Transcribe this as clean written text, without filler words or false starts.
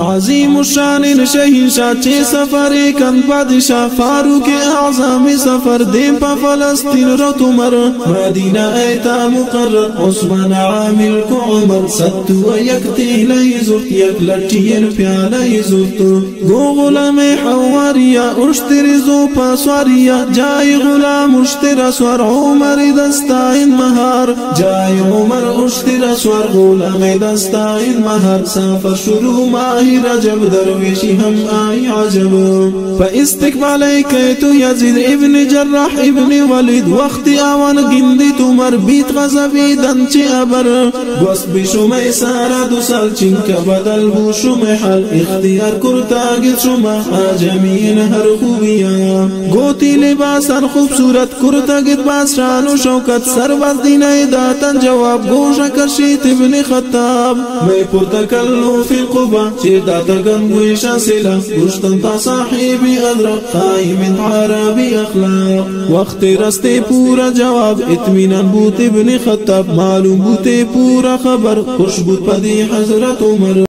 عظیم الشان شہنشاہ چھ سفر کن بادشاہ فاروق اعظم سفر دے پا فلسطین رت عمر مدینہ ایتا مقرر عثمان عامل کو عمر ستو یکتی لئی زرت یک لٹین پیالی زرت گو غلام حواریا اشتر زو پاسواریا جای غلام اشتر سوار عمر دستائن مہار جای عمر اشتر سوار غلام دستائن مہار سافر شروع ماہی رجب درویشی ہم آئی عجب فاستقبالی کیتو یزید ابن جراح ابن ولید وقت آوان گندی تمر بیت غزبی دنچی ابر گوست بشم سارا دو سال چنکا بدل بو شم حال اختیار کرتا گل شما آجمین ہر خوبیاں گوتی لباسان خوبصورت کرتا گل باس شان و شوکت سرباز دین داتن جواب گوشا کرشیت ابن خطاب میں پرتکلو فی القبا چی داتا گنگویشا سلا گوشتن تا صاحبی ادرق قائم عربی اخلاق وقت رستے پورا جواب اطمینان بوت ابن خطاب معلوم بوتے پورا خبر خوش بوت پدی حضرت عمر